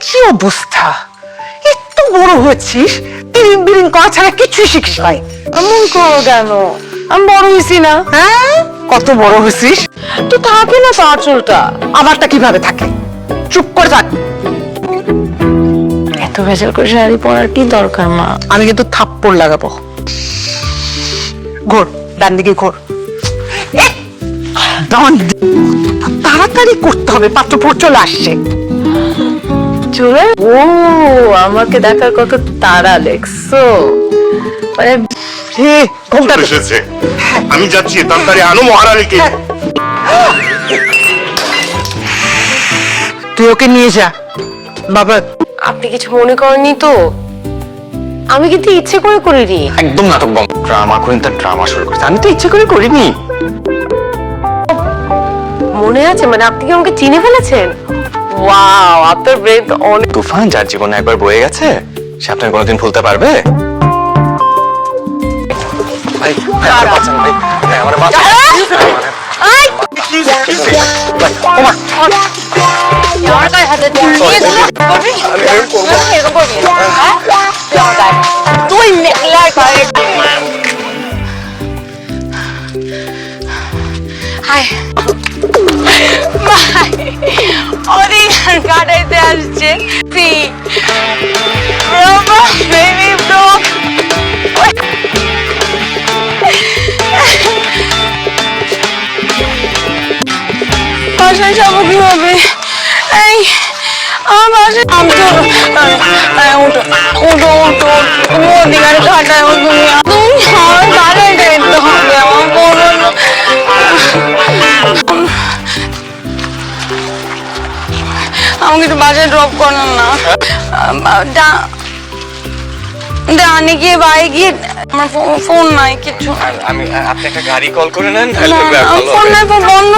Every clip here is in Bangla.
কি অবস্থা, এত বড় হয়েছিস, বিরিং বিরিং করা ছাড়া কিছুই শিখিস নাই। এমন করো কেন? আমি বড় হয়েছি না? হ্যাঁ, কত বড় হয়েছিস? তো থাকে না তো আঁচলটা। আমারটা কিভাবে থাকে? চুপ করে থাক। এত ভেজাল করে শাড়ি পরার কি দরকার মা? আমি কিন্তু থাপ্পড় লাগাবো। ঘোর, ডান দিকে ঘোর। তাড়াতাড়ি করতে হবে, পাত্রপক্ষ চলে আসছে। চলে ও আমাকে দেখার কত তাড়া দেখছো? মানে হে, ঘোমটা দে। এসেছে, আমি যাচ্ছি, তাড়াতাড়ি আনো মহারানীকে। তুই ওকে নিয়ে যা বাবা। আপনি কিছু মনে করেননি তো? আমি কিন্তু ইচ্ছে করে করিনি। একদম নাটক বন্ধ। ড্রামা কুইন তার ড্রামা শুরু করছে। আমি তো ইচ্ছে করে করিনি। মনে আছে? মানে আপনি কি আমাকে চিনে ফেলেছেন? ওয়াও, আপনার ব্রেন অনেক। তুফান যার জীবনে একবার বয়ে গেছে সে আপনার কোনোদিন ভুলতে পারবে? ভাই, ভাই, আমার বাঁচান, ভাই, ভাই, আমার বাঁচান। তুই মেঘলার পায়ে হাই ভাই, অনেক কাটাইতে আসছে। বেবি ব্রো, বাসায় যাবো কিভাবে? এই আমার বাসায় নামতে হবে। উঠো উঠো উঠো, অধিকার কাটায় তুমি আমার বাসায় যেতে হবে। আমার বলো আমাকে একটু বাসায় ড্রপ করেন না। ডানে গিয়ে বাই গিয়ে আমার ফোন নাই, কিছু আমি আপনি একটা গাড়ি কল করে নেন। ফোন নাই, ফোন বন্ধ।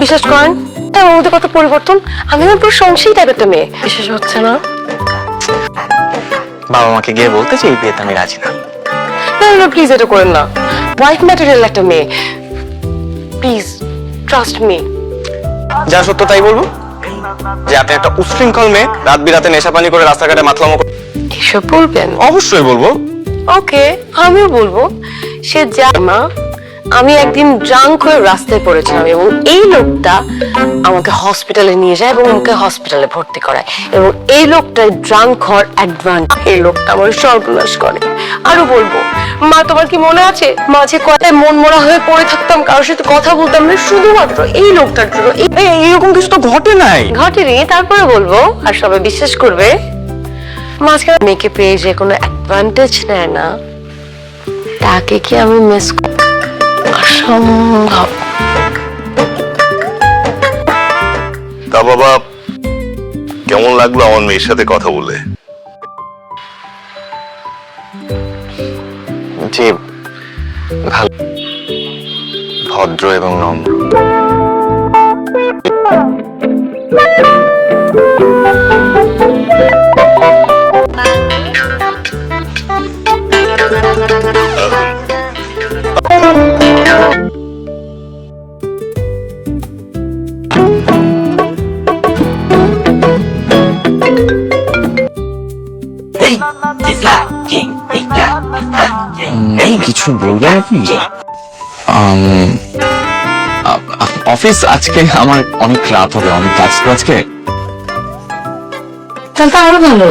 বিশ্বাস করেন আমার মধ্যে কত পরিবর্তন। আমি আমার পুরো সংসারী টাইপের একটা মেয়ে। বিশ্বাস হচ্ছে না? বাবা মাকে গিয়ে বলতে যে এই বিয়েতে আমি রাজি না। না না প্লিজ, এটা করেন না। হোয়াইট ম্যাটেরিয়াল একটা মেয়ে, প্লিজ ট্রাস্ট মি। যা সত্য তাই বলবো, যে আপনি একটা উশৃঙ্খল মেয়ে, রাত বিরাতে নেশা পানি করে রাস্তাঘাটে মাতলামো করে। এসব বলবেন? অবশ্যই বলবো। ওকে, আমিও বলবো। সে যা মা, আমি একদিন ড্রাঙ্ক হয়ে রাস্তায় পড়েছিলাম এবং এই লোকটা আমাকে হসপিটালে নিয়ে যায় এবং আমাকে হসপিটালে ভর্তি করায় এবং এই লোকটা ড্রাঙ্ক হওয়ার অ্যাডভান্স। এই লোকটা আমার সর্বনাশ করে। আরো বলবো মা, তোমার কি মনে আছে মাঝে কথায় মন মরা হয়ে পড়ে থাকতাম, কারোর সাথে কথা বলতাম না, শুধুমাত্র এই লোকটার জন্য। এরকম কিছু তো ঘটে নাই। ঘটেনি, তারপরে বলবো আর সবাই বিশ্বাস করবে। মাঝখানে মেয়েকে পেয়ে যে কোনো অ্যাডভান্টেজ নেয় না, তাকে কি আমি মিস অসম্ভব। তা বাবা, কেমন লাগলো আমার মেয়ের সাথে কথা বলে? জি ভালো, ভদ্র এবং নম্র। কিছু বলবেন আপনি? অফিস আজকে আমার অনেক রাত হবে, অনেক কাজ তো আজকে। তাহলে আরো ভালো।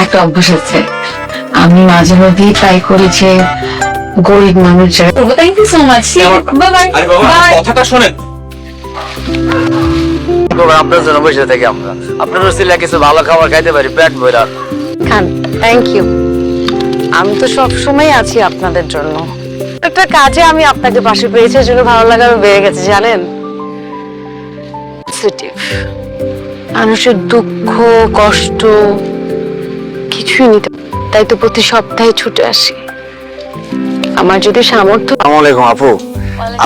একটা অভ্যাস আছে, আমি মাঝে মধ্যেই ট্রাই করি যে গরিব মানুষ যারা। Thank you so much. কথাটা শোনেন। আপনার জন্য বসে থাকি আমরা, আপনার ছেলে কিছু ভালো খাবার খাইতে পারি পেট ভরা। খান, থ্যাংক ইউ। আমি তো সবসময় আছি আপনাদের জন্য। একটা কাজে আমি আপনাকে পাশে পেয়েছি, এর জন্য ভালো লাগা বেড়ে গেছে জানেন। মানুষের দুঃখ কষ্ট কিছুই নিতে, তাই তো প্রতি সপ্তাহে ছুটে আসি। আমার যদি সামর্থ্য। আসসালামু আলাইকুম আপু।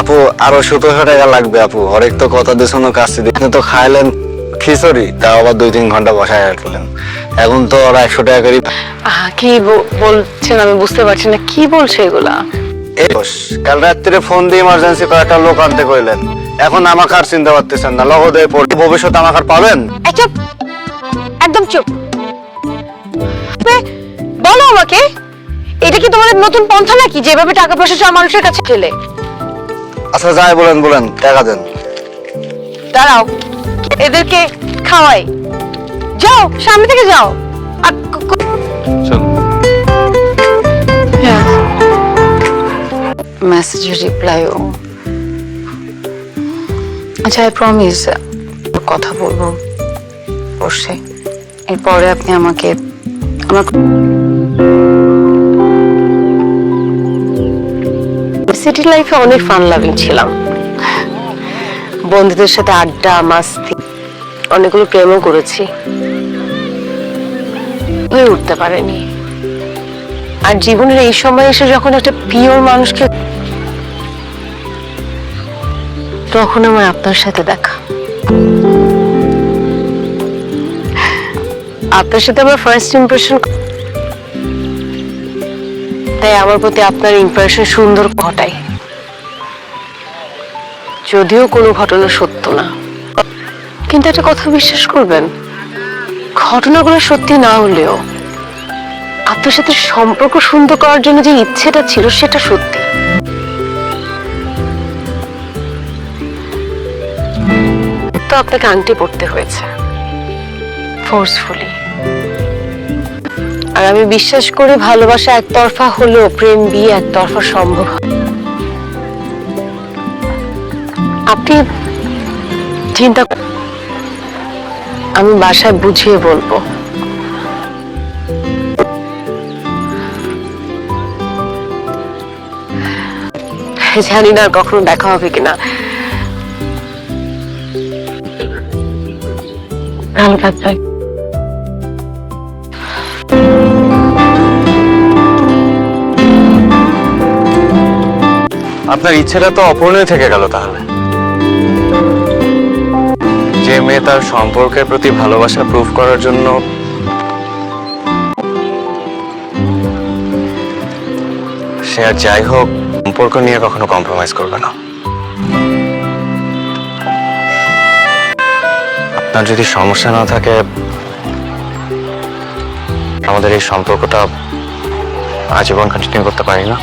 আপু আরো 1700 টাকা লাগবে আপু। হরেক তো কথা দিয়েছেন কাছে দিতে, তো খাইলেন খিচুড়ি, তাও আবার 2-3 ঘন্টা বসায় রাখলেন। এখন তো ওরা 100 টাকা করে। কি বলছেন আমি বুঝতে পারছি না, কি বলছে এগুলা? কাল রাত্রে ফোন দিয়ে ইমার্জেন্সি কয়েকটা লোক আনতে কইলেন। এখন আমাকে আর চিন্তা করতেছেন না, লগদে ভবিষ্যৎ আমাকে আর পাবেন। চুপ, একদম চুপ। বলো আমাকে, এটা কি তোমাদের নতুন পন্থা নাকি যেভাবে টাকা পয়সা চাওয়া মানুষের কাছে ঠেলে? আচ্ছা যাই বলেন বলেন, টাকা দেন। দাঁড়াও, এদেরকে খাওয়াই। যাও, সামনে থেকে যাও। মেসেজের রিপ্লাইও। আচ্ছা, আই প্রমিস কথা বলবো বসে। এরপরে আপনি আমাকে আমার সিটি লাইফে অনেক ফান লাভিং ছিলাম, বন্ধুদের সাথে আড্ডা মাস্তি, অনেকগুলো প্রেমও করেছি, হয়ে উঠতে পারেনি। আর জীবনের এই সময় এসে যখন একটা পিওর মানুষকে, তখন আমার আপনার সাথে দেখা। আপনার সাথে আমার ফার্স্ট ইমপ্রেশন, তাই আমার প্রতি আপনার ইমপ্রেশন সুন্দর ঘটাই। যদিও কোনো ঘটনা সত্য না, কিন্তু একটা কথা বিশ্বাস করবেন, ঘটনাগুলো সত্যি না হলেও আপনার সাথে সম্পর্ক সুন্দর করার জন্য যে ইচ্ছেটা ছিল সেটা সত্যি। তো আপনাকে আংটি পড়তে হয়েছে ফোর্সফুলি। আর আমি বিশ্বাস করি ভালোবাসা একতরফা হলেও প্রেম বিয়ে একতরফা সম্ভব। আপনি চিন্তা, আমি বাসায় বুঝিয়ে বলবো। জানি না কখনো দেখা হবে কিনা। ভালো থাকবেন। আপনার ইচ্ছেটা তো অপূর্ণই থেকে গেল তাহলে। যে মেয়ে তার সম্পর্কের প্রতি ভালোবাসা প্রুফ করার জন্য সে আর যাই হোক সম্পর্ক নিয়ে কখনো কম্প্রোমাইজ করবে না। আপনার যদি সমস্যা না থাকে, আমাদের এই সম্পর্কটা আজীবন কন্টিনিউ করতে পারি না?